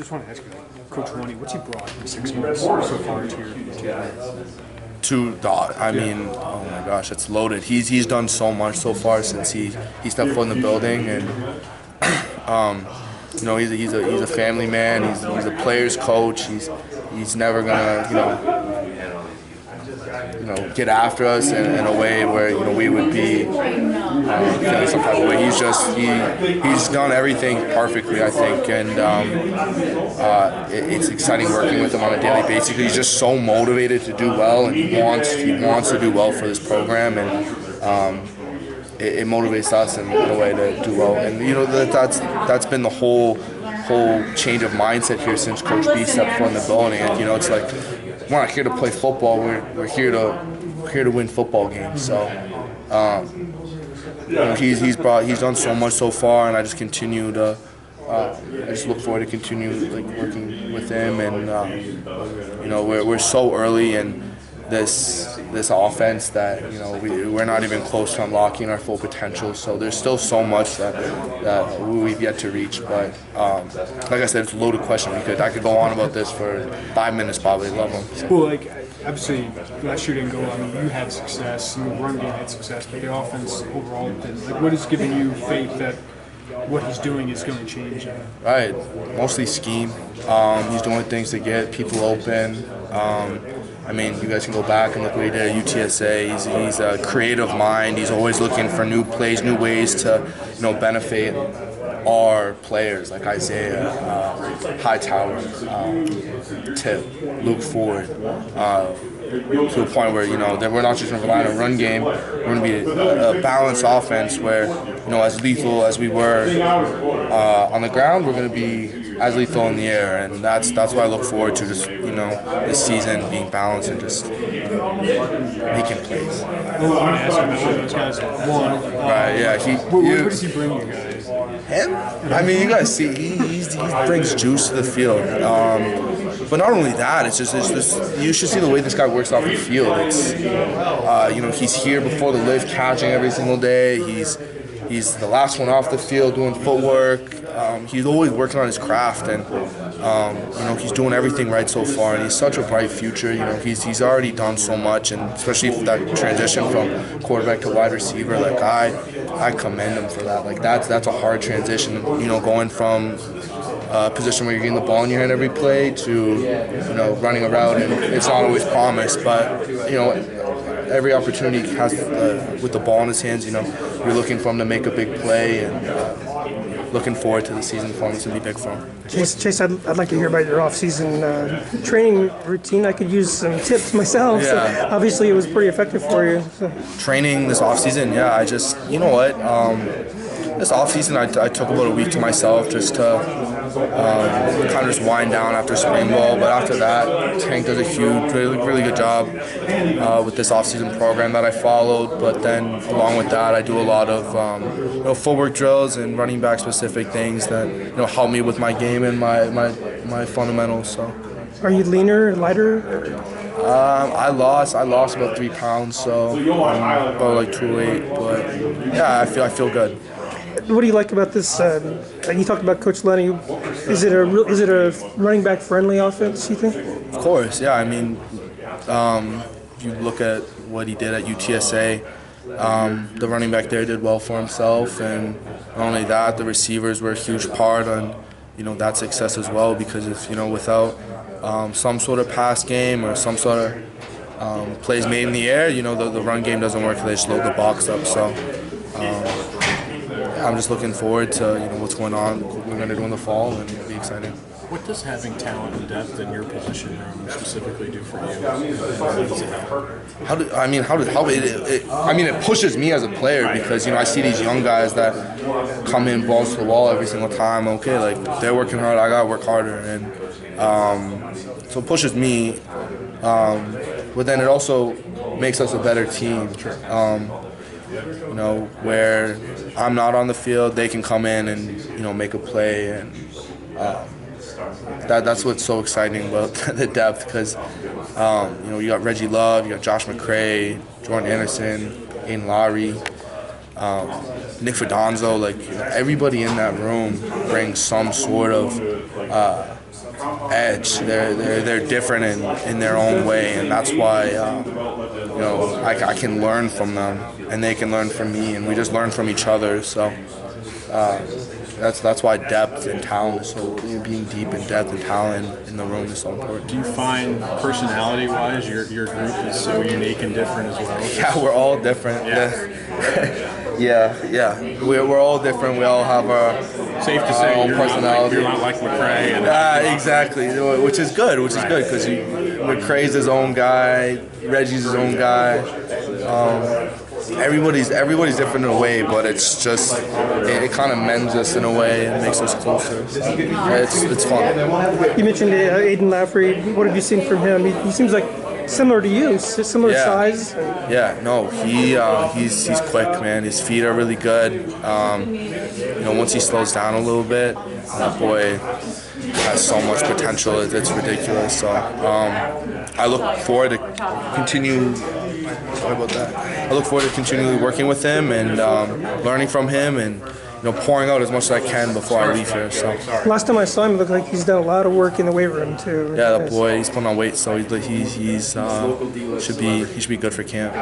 just want to ask you, Coach Ronnie, what's he brought in 6 months so far to your I mean, oh my gosh, it's loaded. He's done so much so far since he stepped foot in the building, and he's a family man. He's a player's coach. He's never gonna get after us in a way where we would be feeling some type of way. He's done everything perfectly, I think, and it's exciting working with him on a daily basis. He's just so motivated to do well, and he wants to do well for this program, and it motivates us in a way to do well. And that's been the whole change of mindset here since Coach B stepped foot in the building. And it's like, we're not here to play football. We're here to win football games. So he's done so much so far, and I just continue to. I just look forward to continue working with him, and we're so early in this offense that we're not even close to unlocking our full potential. So there's still so much that we've yet to reach. But like I said, it's a loaded question. I could go on about this for 5 minutes probably. Love him. So. Well, obviously last year didn't go well. I mean, you had success, and the run game had success, but the offense overall didn't. What has given you faith that what he's doing is going to change? Right, mostly scheme. He's doing things to get people open. I mean, you guys can go back and look what he did at UTSA. He's a creative mind. He's always looking for new plays, new ways to benefit our players like Isaiah, Hightower, Tip, Luke Ford, to a point where we're not just going to rely on a run game. We're going to be a balanced offense where as lethal as we were on the ground, we're going to be as lethal in the air, and that's what I look forward to. Just this season being balanced and just making plays. Well, I want to ask you about those guys. One, right? Yeah. What does he bring you guys? Him? I mean, you guys see, he brings juice to the field. But not only that, it's just you should see the way this guy works off the field. It's he's here before the lift, catching every single day. He's the last one off the field doing footwork. He's always working on his craft, and he's doing everything right so far. And he's such a bright future. He's already done so much, and especially for that transition from quarterback to wide receiver. I commend him for that. That's a hard transition. Going from a position where you're getting the ball in your hand every play to running a route, and it's not always promised, but every opportunity he has with the ball in his hands, you're looking for him to make a big play, and looking forward to the season for him. It's going to be big for him. Chase, I'd like to hear about your off-season training routine. I could use some tips myself. Yeah. So obviously, it was pretty effective for you. So. Training this off-season, yeah, I just, this off-season I took about a week to myself just to kind of just wind down after spring ball. But after that, Tank does a huge, really good job with this off-season program that I followed. But then along with that, I do a lot of footwork drills and running back specific things that help me with my game and my fundamentals. So. Are you leaner, lighter? I lost about 3 pounds, so I'm about 208. But yeah, I feel good. What do you like about this? You talked about Coach Lenny. Is it a running back friendly offense? You think? Of course, yeah. I mean, if you look at what he did at UTSA, the running back there did well for himself, and not only that, the receivers were a huge part on that success as well. Because if without some sort of pass game or some sort of plays made in the air, the run game doesn't work. They just load the box up. So. I'm just looking forward to what's going on. We're going to do in the fall, and it'll be exciting. What does having talent and depth in your position room specifically do for you? It pushes me as a player because I see these young guys that come in balls to the wall every single time. Okay, they're working hard, I gotta work harder, and so it pushes me. But then it also makes us a better team. Where I'm not on the field, they can come in and make a play, and that's what's so exciting about the depth. Because you got Reggie Love, you got Josh McCray, Jordan Anderson, Aiden Lowry, Nick Fidanzo, like everybody in that room brings some sort of edge. They're different in their own way, and that's why I can learn from them, and they can learn from me, and we just learn from each other. So that's why depth and talent is so, being deep in depth and talent in the room is so important. Do you find personality-wise your group is so unique and different as well? Yeah, we're all different. Yeah. We're all different. We all have our Safe to say own personality. You're not like McRae. Exactly, which is good because McRae's his own guy, Reggie's his own guy. Everybody's different in a way, but it's just it kind of mends us in a way and makes us closer. So, it's fun. You mentioned Aiden Lafferty. What have you seen from him? He seems like similar to you, similar size. Yeah, no, he's quick, man. His feet are really good. Once he slows down a little bit, that boy has so much potential. It's ridiculous. So I look forward to continue. Sorry about that. I look forward to continually working with him and learning from him and pouring out as much as I can before I leave here. So last time I saw him, it looked like he's done a lot of work in the weight room too. Yeah, that boy, he's putting on weight, so he should be good for camp.